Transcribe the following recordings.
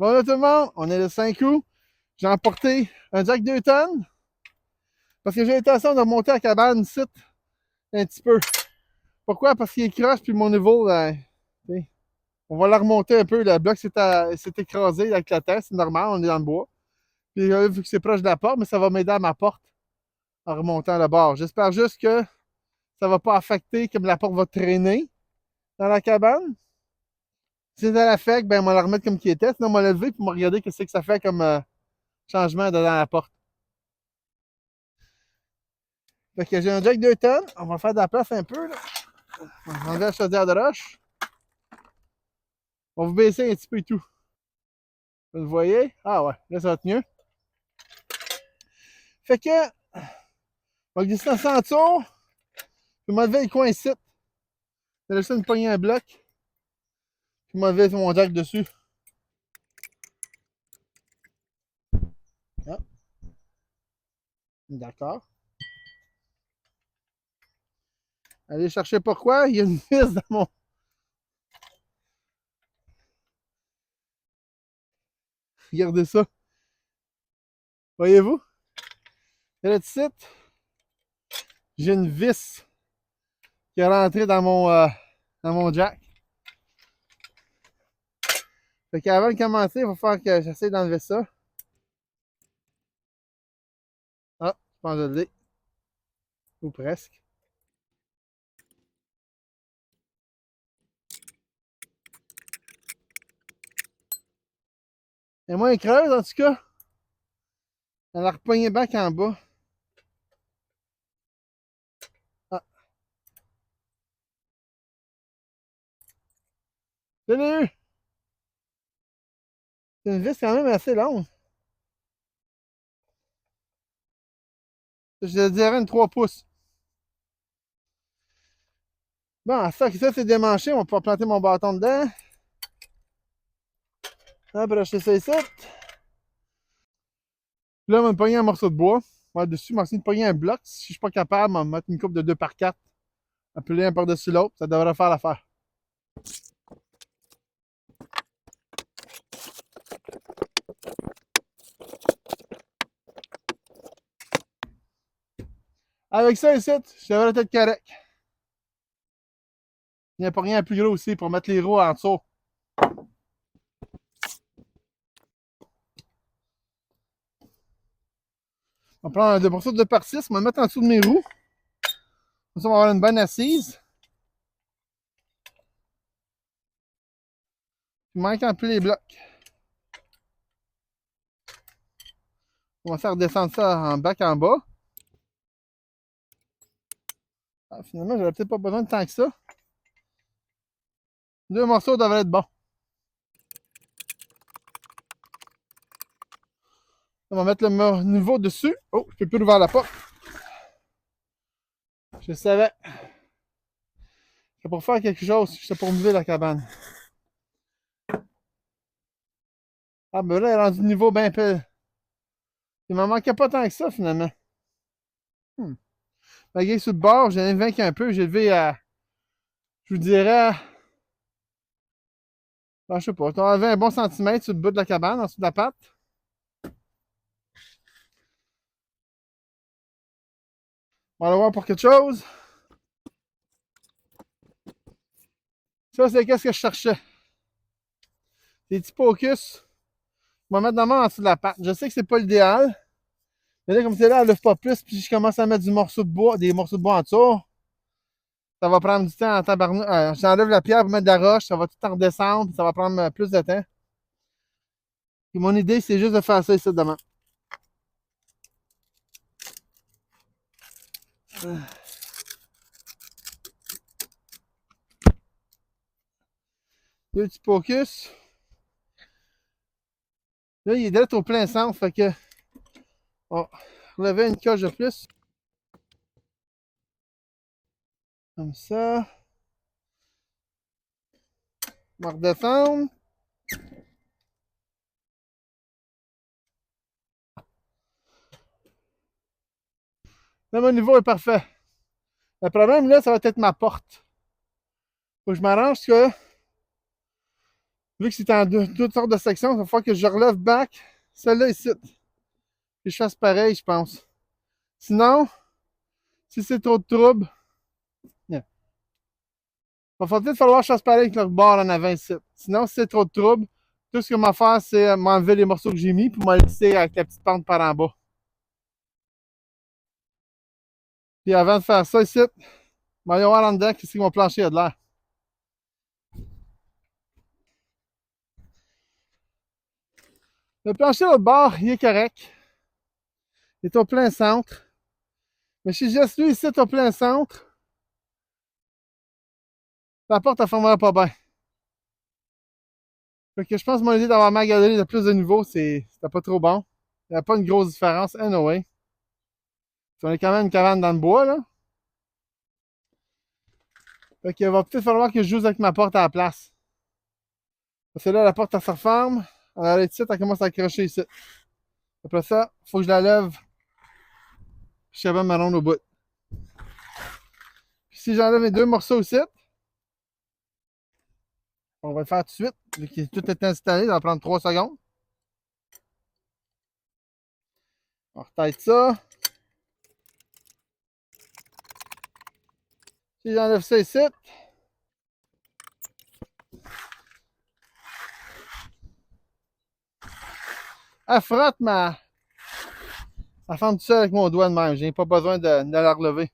Bonjour tout le monde, on est le 5 août. J'ai emporté un jack 2 tonnes parce que j'ai l'intention de remonter à la cabane ici un petit peu. Pourquoi? Parce qu'il est croche puis mon niveau, on va la remonter un peu. Le bloc s'est écrasé avec la terre, c'est normal, on est dans le bois. Puis vu que c'est proche de la porte, mais ça va m'aider à ma porte en remontant le bord. J'espère juste que ça va pas affecter comme la porte va traîner dans la cabane. Si ça l'affecte, ben on va la remettre comme qui était. Sinon, on va la lever puis on va regarder ce que ça fait comme changement dans la porte. Fait que j'ai un jack 2 tonnes. On va faire de la place un peu. Là. On va enlever la chaudière de roche. On va vous baisser un petit peu et tout. Vous le voyez? Ah ouais, là ça va être mieux. Fait que, on va glisser dans le tour. Puis m'enlever le coin ici. Je vais laisser une poignée un bloc. Puis m'enlever mon jack dessus. Ah. D'accord. Allez chercher pourquoi. Il y a une vis dans mon. Regardez ça. Voyez-vous? Là, ici, j'ai une vis qui est rentrée dans mon jack. Fait qu'avant de commencer, il va falloir que j'essaie d'enlever ça. Ah, je pense que je l'ai. Ou presque. Elle est moins creuse, en tout cas. Elle a repogné back en bas. Ah, je l'ai eu! C'est une vis quand même assez longue. Je dirais une 3 pouces. Bon, ça c'est démanché. On va pouvoir planter mon bâton dedans. Hop, racheter ça ici. Là, on va me pogner un morceau de bois. On va dessus, on va essayer de pogner un bloc. Si je suis pas capable, on va mettre une coupe de 2x4. Appeler un par-dessus l'autre. Ça devrait faire l'affaire. Avec ça ici, je devrais être correct. Il n'y a pas rien plus gros aussi pour mettre les roues en dessous. On va prendre un morceau de 2x6, on va le mettre en dessous de mes roues. Comme ça, on va avoir une bonne assise. Il manque un peu les blocs. On va faire redescendre ça en bac en bas. Ah, finalement, j'aurais peut-être pas besoin de tant que ça. 2 morceaux devraient être bons. On va mettre le niveau dessus. Oh, je peux plus ouvrir la porte. Je savais. C'est pour faire quelque chose. C'est pour mouver la cabane. Ah, ben là, elle est rendue niveau bien peu. Il m'en manquait pas tant que ça, finalement. Malgré sur le bord, j'ai vaincu un peu. J'ai levé à. Je vous dirais. Je sais pas. On avait un bon centimètre sur le bout de la cabane, en dessous de la patte. On va aller voir pour quelque chose. Ça, c'est qu'est-ce que je cherchais. Des petits pocus. On va mettre la main en dessous de la patte. Je sais que c'est pas l'idéal. Mais là, comme c'est là, elle lève pas plus. Puis je commence à mettre du morceau de bois, des morceaux de bois en dessous. Ça va prendre du temps en tabarnouche. J'enlève la pierre pour mettre de la roche. Ça va tout en redescendre. Puis ça va prendre plus de temps. Et mon idée, c'est juste de faire ça ici demain. Deux petits pocus. Là, il est direct au plein centre. Fait que. On va relever une coche de plus. Comme ça. On va redescendre. Là, mon niveau est parfait. Le problème, là, ça va être ma porte. Faut que je m'arrange que Vu que c'est en deux sortes de sections, il va falloir que je relève back celle-là ici. Et je fasse pareil, je pense. Sinon, si c'est trop de trouble, il va peut-être falloir que je fasse pareil avec le bord en avant ici. Sinon, si c'est trop de trouble, tout ce que je vais faire, c'est m'enlever les morceaux que j'ai mis pour me laisser avec la petite pente par en bas. Puis avant de faire ça ici, je vais aller voir en dedans qu'est-ce que mon plancher a de l'air. Le plancher au bord, il est correct. Il est au plein centre. Mais si je laisse lui ici au plein centre, la porte ne fermera pas bien. Fait que je pense que mon idée d'avoir ma galerie de plus de niveau, c'était pas trop bon. Il n'y a pas une grosse différence, anyway. On est quand même une cabane dans le bois, là. Fait qu'il va peut-être falloir que je joue avec ma porte à la place. Parce que là, la porte, elle se referme. Elle arrête ici, elle commence à accrocher ici. Après ça, il faut que je la lève. Je suis capable de me rendre au bout. Puis si j'enlève mes deux morceaux ici, on va le faire tout de suite. Vu que tout est installé, ça va prendre 3 secondes. On retête ça. Si j'enlève ça ici, elle frotte elle ferme tout seul avec mon doigt de même. J'ai pas besoin de la relever.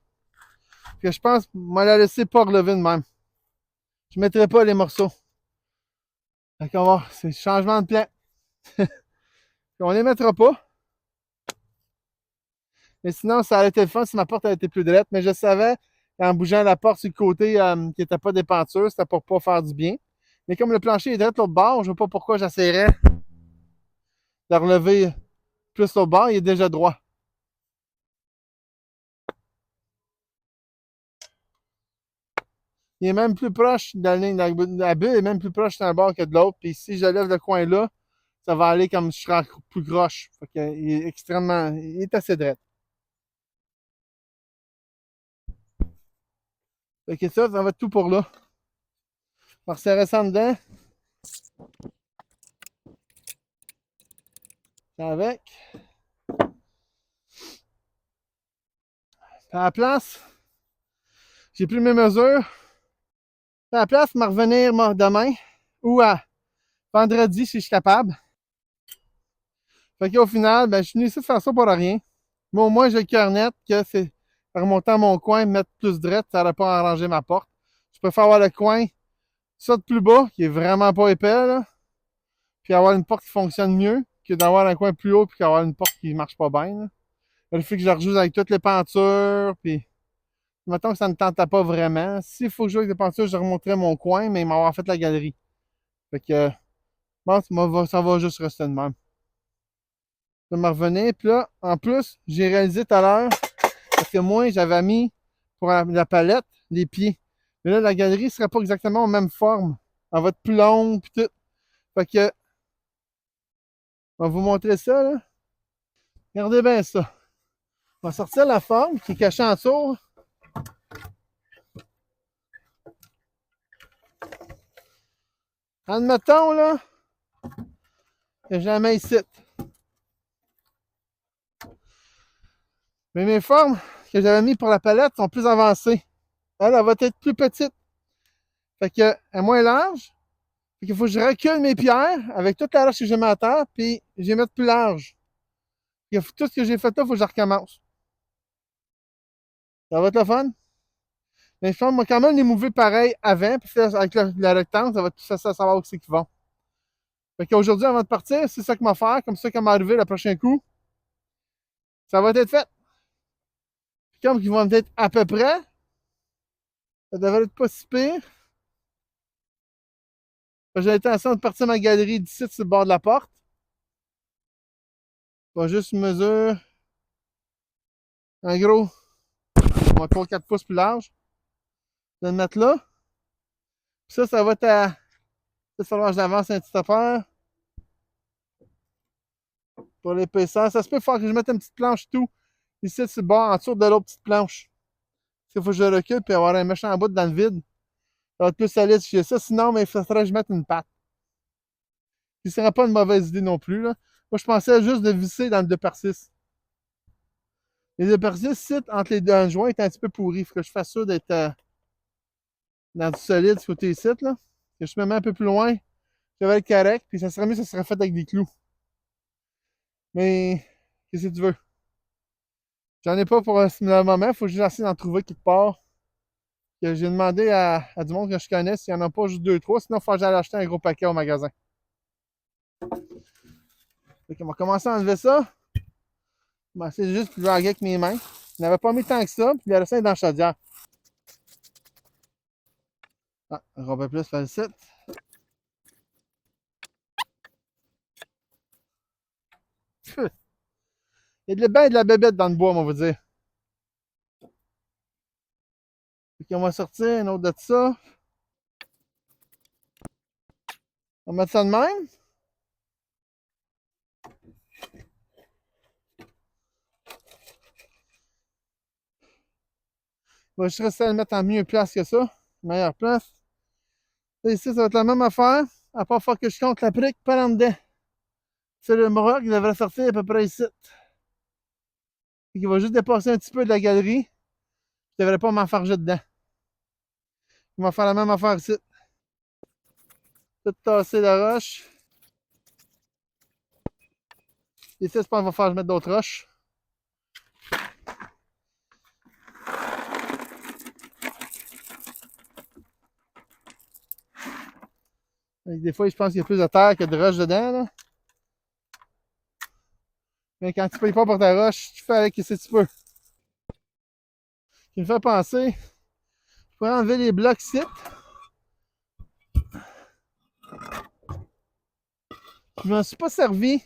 Puis je pense, moi la laisser pas relever de même. Je mettrai pas les morceaux. Fait qu'on va, c'est changement de plan. On les mettra pas. Mais sinon, ça aurait été le fun si ma porte avait été plus droite. Mais je savais, en bougeant la porte sur le côté qui n'était pas d'épenture, c'était pour pas faire du bien. Mais comme le plancher est droit l'autre bord, je ne vois pas pourquoi j'essaierais de relever plus l'autre bord. Il est déjà droit. Il est même plus proche de la ligne. La bulle est même plus proche d'un bord que de l'autre. Puis si je lève le coin là, ça va aller comme je serais plus croche. Fait qu'il est extrêmement. Il est assez droit. Fait que ça va être tout pour là. On va resserrer ça dedans. Avec. À la place, j'ai pris mes mesures. À la place, me revenir demain ou à vendredi si je suis capable. Fait qu'au final, ben, je suis venu ici de faire ça pour rien. Mais au moins, j'ai le cœur net que c'est remonter à mon coin, mettre plus droite, ça n'aurait pas arrangé ma porte. Je préfère avoir le coin, ça de plus bas, qui est vraiment pas épais, là, puis avoir une porte qui fonctionne mieux que d'avoir un coin plus haut puis d'avoir une porte qui marche pas bien. Là. Le fait que je la rejoue avec toutes les pentures, puis mettons que ça ne tentait pas vraiment. S'il faut que je joue avec des pentures, je remonterais mon coin, mais il m'avoir fait la galerie. Fait que, bon, ça va juste rester de même. Je vais me revenir. Puis là, en plus, j'ai réalisé tout à l'heure, parce que moi, j'avais mis pour la palette les pieds. Mais là, la galerie ne serait pas exactement aux mêmes formes. Elle va être plus longue, puis tout. Fait que, on va vous montrer ça, là. Regardez bien ça. On va sortir la forme qui est cachée en dessous. Admettons, là, que j'en mets ici. Mais mes formes que j'avais mis pour la palette sont plus avancées. Elle va être plus petite. Fait que, elle est moins large. Fait qu'il faut que je recule mes pierres avec toute la roche que j'ai mis à terre, puis je les mette plus large. Tout ce que j'ai fait là, il faut que je recommence. Ça va être le fun. Mais je pense que quand même les mouver pareil avant, puis avec le rectangle, ça va tout ça savoir où c'est qu'ils vont. Fait qu'aujourd'hui, avant de partir, c'est ça que m'a faire, comme ça, quand m'arriver le prochain coup, ça va être fait. Puis comme ils vont être à peu près, ça devrait être pas si pire. J'ai l'intention de partir ma galerie d'ici sur le bord de la porte. Je vais juste mesure. En gros, on va 3-4 pouces plus large. Je vais le mettre là. Puis ça va être à. Il va falloir que j'avance un petit affaire. Pour l'épaisseur. Ça se peut faire que je mette une petite planche tout. Ici, sur le bord, en dessous de l'autre petite planche. Parce qu'il faut que je recule puis avoir un méchant bout dans le vide. Ça va être plus solide si j'ai ça. Sinon, mais il faudrait que je mette une patte. Ce serait pas une mauvaise idée non plus, là. Moi, je pensais juste de visser dans le 2x6. Les 2x6, sites entre les deux joints est un petit peu pourri. Faut que je fasse sûr d'être dans du solide sur côté sites, là. Que je me mets un peu plus loin, ça va être correct, puis ça serait mieux, ça serait fait avec des clous. Mais, qu'est-ce que tu veux? J'en ai pas pour le moment, faut que j'essaie d'en trouver quelque part. Que j'ai demandé à du monde que je connais s'il n'y en a pas juste 2-3, sinon il faut que j'aille acheter un gros paquet au magasin. Fait qu'on va commencer à enlever ça. On va essayer juste de draguer avec mes mains. Je n'avais pas mis tant que ça, puis le restant est dans la chaudière. Ah, un peu plus facile. Il y a de bain de la bébête dans le bois, on va vous dire. Fait qu'on va sortir un autre de ça. On va mettre ça de même. On va juste rester à le mettre en mieux place que ça. Meilleure place. Et ici, ça va être la même affaire. À part faire que je compte la brique par en dedans. C'est le Maroc, il devrait sortir à peu près ici. Il va juste dépasser un petit peu de la galerie. Je devrais pas m'enfarger dedans. Il va faire la même affaire ici. Tout tasser la roche. Ici, je pense qu'il va falloir mettre d'autres roches. Des fois, je pense qu'il y a plus de terre que de roche dedans. Là. Mais quand tu ne payes pas pour ta roche, tu fais avec ce que tu peux. Ce qui me fait penser, je pourrais enlever les blocs ici. Je ne m'en suis pas servi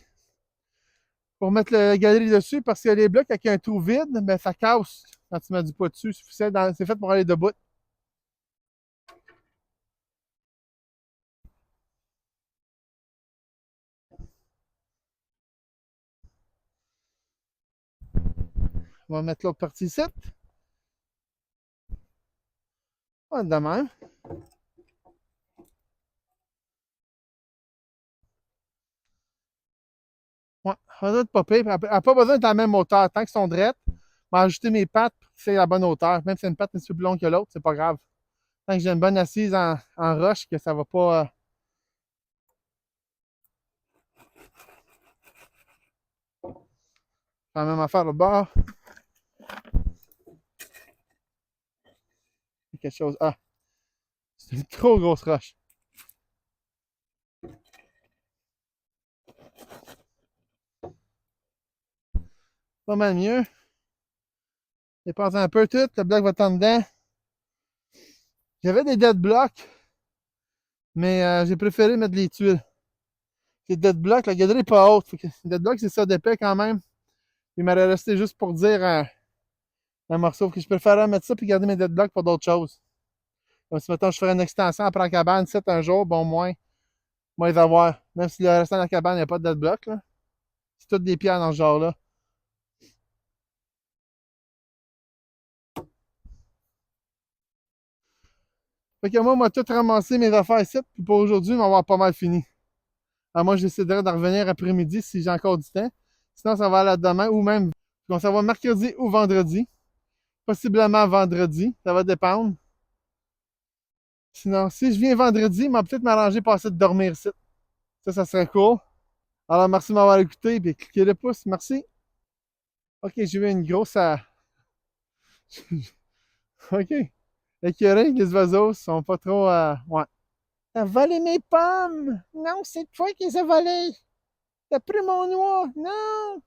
pour mettre la galerie dessus parce que les blocs avec un trou vide, ben, ça casse quand tu mets du poids dessus. C'est fait pour aller debout. On va mettre l'autre partie ici. On va être de même. Ouais, ça doit être pas pire. Elle n'a pas besoin d'être à la même hauteur. Tant qu'ils sont drettes, je vais ajouter mes pattes pour que c'est à la bonne hauteur. Même si c'est une patte un petit peu plus longue que l'autre, c'est pas grave. Tant que j'ai une bonne assise en roche, que ça va pas. Faire la même affaire au bord. Quelque chose. Ah, c'est une trop grosse roche. Pas mal mieux. Dépense un peu tout. Le bloc va être en dedans. J'avais des dead blocks, mais j'ai préféré mettre les tuiles. Les dead blocks, la galerie n'est pas haute. Les dead blocks, c'est ça d'épais quand même. Il m'aurait resté juste pour dire un morceau. Que je préférais mettre ça et garder mes dead blocks pour d'autres choses. Comme si, mettons, je ferais une extension après la cabane, 7 un jour, bon, moins les avoir. Même si le restant de la cabane, il n'y a pas de dead block, là. C'est toutes des pierres dans ce genre-là. Fait que moi, tout ramassé mes affaires ici, puis pour aujourd'hui, on va avoir pas mal fini. Alors moi, j'essaierai de revenir après-midi si j'ai encore du temps. Sinon, ça va aller demain ou même, donc ça va mercredi ou vendredi. Possiblement vendredi, ça va dépendre. Sinon, si je viens vendredi, m'a peut-être m'arranger passer de dormir ici. Ça serait cool. Alors, merci de m'avoir écouté, puis cliquez le pouce. Merci. Ok, j'ai eu une grosse. Ok. L'écureuil, les oiseaux sont pas trop. Ouais. T'as volé mes pommes! Non, c'est toi qui les as volées! T'as pris mon noix! Non!